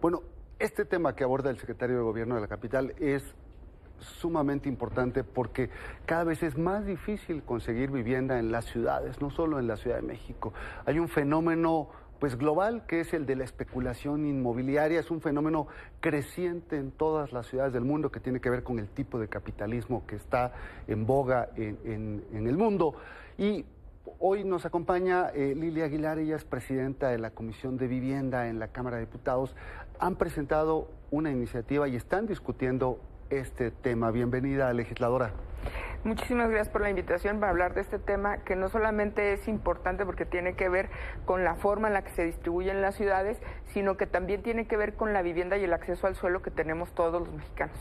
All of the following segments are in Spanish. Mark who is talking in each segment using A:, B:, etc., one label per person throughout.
A: Bueno, este tema que aborda el secretario de Gobierno de la capital es sumamente importante porque cada vez es más difícil conseguir vivienda en las ciudades, no solo en la Ciudad de México. Hay un fenómeno pues global que es el de la especulación inmobiliaria, es un fenómeno creciente en todas las ciudades del mundo que tiene que ver con el tipo de capitalismo que está en boga en el mundo. Y hoy nos acompaña Lilia Aguilar, ella es presidenta de la Comisión de Vivienda en la Cámara de Diputados. Han presentado una iniciativa y están discutiendo este tema. Bienvenida, legisladora.
B: Muchísimas gracias por la invitación para hablar de este tema que no solamente es importante porque tiene que ver con la forma en la que se distribuyen las ciudades, sino que también tiene que ver con la vivienda y el acceso al suelo que tenemos todos los mexicanos.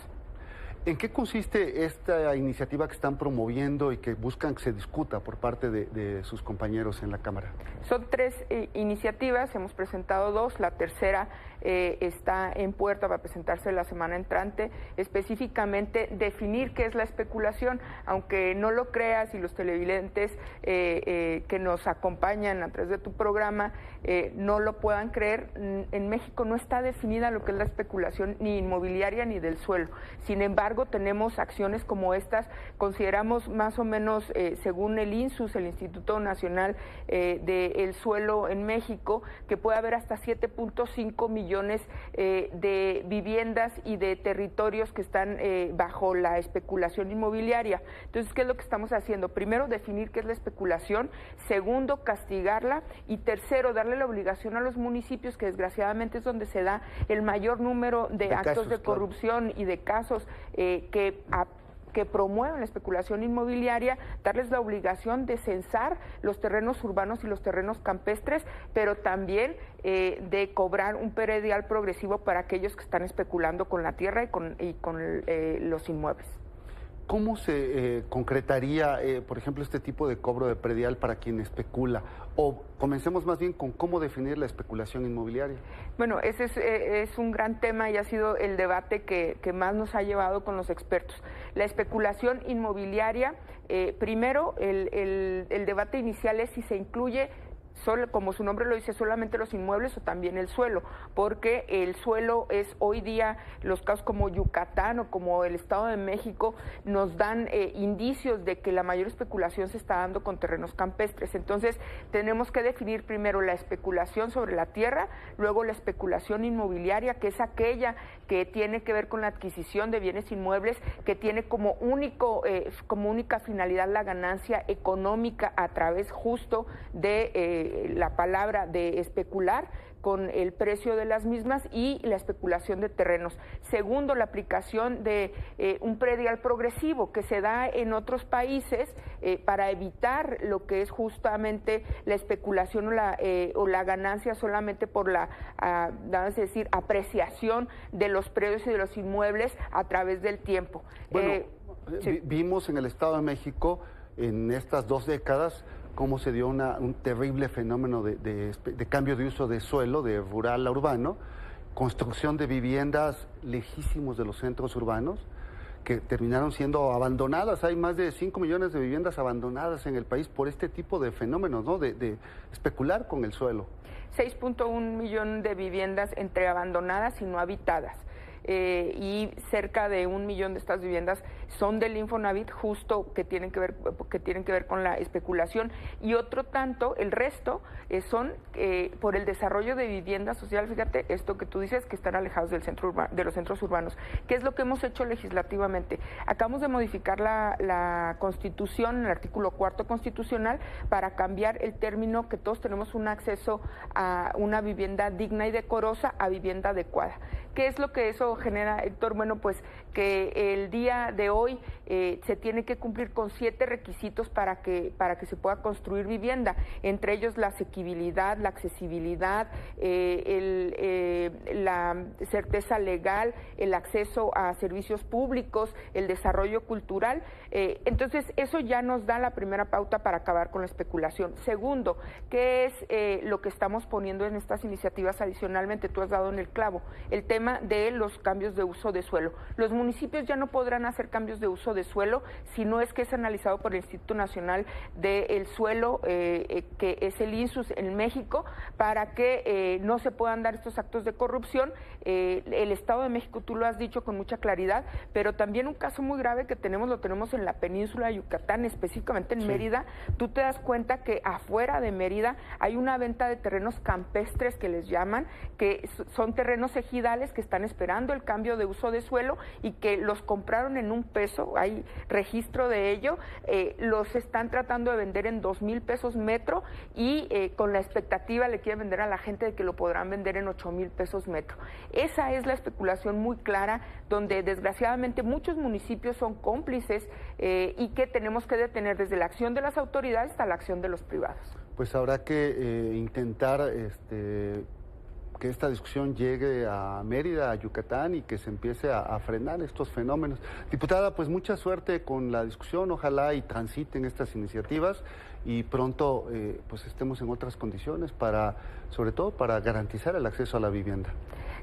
A: ¿En qué consiste esta iniciativa que están promoviendo y que buscan que se discuta por parte de sus compañeros en la Cámara?
B: Son tres iniciativas, hemos presentado dos, la tercera está en puerta para presentarse la semana entrante, específicamente definir qué es la especulación, aunque no lo creas y los televidentes que nos acompañan a través de tu programa no lo puedan creer, en México no está definida lo que es la especulación ni inmobiliaria ni del suelo. Sin embargo, tenemos acciones como estas, consideramos más o menos, según el INSUS, el Instituto Nacional del Suelo en México, que puede haber hasta 7.5 millones de viviendas y de territorios que están bajo la especulación inmobiliaria. Entonces, ¿qué es lo que estamos haciendo? Primero, definir qué es la especulación. Segundo, castigarla. Y tercero, darle la obligación a los municipios, que desgraciadamente es donde se da el mayor número de actos de corrupción y de casos que promueven la especulación inmobiliaria, darles la obligación de censar los terrenos urbanos y los terrenos campestres, pero también de cobrar un predial progresivo para aquellos que están especulando con la tierra y con los inmuebles.
A: ¿Cómo se concretaría, por ejemplo, este tipo de cobro de predial para quien especula? O comencemos más bien con cómo definir la especulación inmobiliaria.
B: Bueno, ese es un gran tema y ha sido el debate que más nos ha llevado con los expertos. La especulación inmobiliaria, primero, el debate inicial es si se incluye, como su nombre lo dice, solamente los inmuebles o también el suelo, porque el suelo es hoy día, los casos como Yucatán o como el Estado de México nos dan indicios de que la mayor especulación se está dando con terrenos campestres. Entonces tenemos que definir primero la especulación sobre la tierra, luego la especulación inmobiliaria, que es aquella que tiene que ver con la adquisición de bienes inmuebles, que tiene como única finalidad la ganancia económica a través justo de la palabra de especular con el precio de las mismas y la especulación de terrenos. Segundo, la aplicación de un predial progresivo que se da en otros países para evitar lo que es justamente la especulación o la ganancia solamente por la, vamos a decir, apreciación de los precios y de los inmuebles a través del tiempo.
A: Bueno,
B: Sí.
A: Vimos en el Estado de México en estas 2 décadas cómo se dio un terrible fenómeno de cambio de uso de suelo, de rural a urbano, construcción de viviendas lejísimos de los centros urbanos, que terminaron siendo abandonadas. Hay más de 5 millones de viviendas abandonadas en el país por este tipo de fenómenos, ¿no? De especular con el suelo.
B: 6.1 millón de viviendas entre abandonadas y no habitadas. Y cerca de 1 millón de estas viviendas son del Infonavit, justo que tienen que ver con la especulación, y otro tanto, el resto, son por el desarrollo de vivienda social. Fíjate esto que tú dices, que están alejados del de los centros urbanos. ¿Qué es lo que hemos hecho legislativamente? Acabamos de modificar la Constitución, el artículo 4 constitucional, para cambiar el término que todos tenemos un acceso a una vivienda digna y decorosa, a vivienda adecuada. ¿Qué es lo que eso genera, Héctor? Bueno, pues que el día de hoy se tiene que cumplir con 7 requisitos para que se pueda construir vivienda, entre ellos la asequibilidad, la accesibilidad, la certeza legal, el acceso a servicios públicos, el desarrollo cultural. Entonces, eso ya nos da la primera pauta para acabar con la especulación. Segundo, ¿qué es lo que estamos poniendo en estas iniciativas adicionalmente? Tú has dado en el clavo, el tema tema de los cambios de uso de suelo. Los municipios ya no podrán hacer cambios de uso de suelo si no es que es analizado por el Instituto Nacional del Suelo, que es el INSUS en México, para que no se puedan dar estos actos de corrupción. El Estado de México, tú lo has dicho con mucha claridad, pero también un caso muy grave que lo tenemos en la península de Yucatán, específicamente en Mérida. Tú te das cuenta que afuera de Mérida hay una venta de terrenos campestres que les llaman, que son terrenos ejidales que están esperando el cambio de uso de suelo y que los compraron en $1, hay registro de ello, los están tratando de vender en $2,000 metro y con la expectativa le quieren vender a la gente de que lo podrán vender en $8,000 metro. Esa es la especulación muy clara, donde desgraciadamente muchos municipios son cómplices y que tenemos que detener desde la acción de las autoridades hasta la acción de los privados.
A: Pues habrá que intentar que esta discusión llegue a Mérida, a Yucatán, y que se empiece a frenar estos fenómenos. Diputada, pues mucha suerte con la discusión, ojalá y transiten estas iniciativas y pronto pues estemos en otras condiciones sobre todo para garantizar el acceso a la vivienda.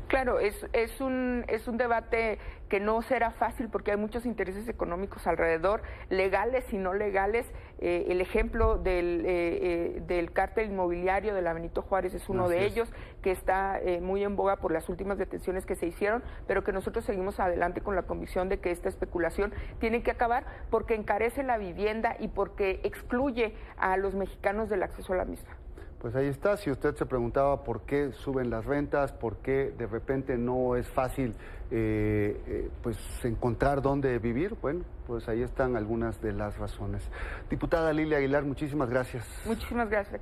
B: Claro, es un debate que no será fácil porque hay muchos intereses económicos alrededor, legales y no legales. El ejemplo del cártel inmobiliario de la Benito Juárez es uno de ellos, que está muy en boga por las últimas detenciones que se hicieron, pero que nosotros seguimos adelante con la convicción de que esta especulación tiene que acabar porque encarece la vivienda y porque excluye a los mexicanos del acceso a la misma.
A: Pues ahí está, si usted se preguntaba por qué suben las rentas, por qué de repente no es fácil pues encontrar dónde vivir, bueno, pues ahí están algunas de las razones. Diputada Lilia Aguilar, muchísimas gracias.
B: Muchísimas gracias.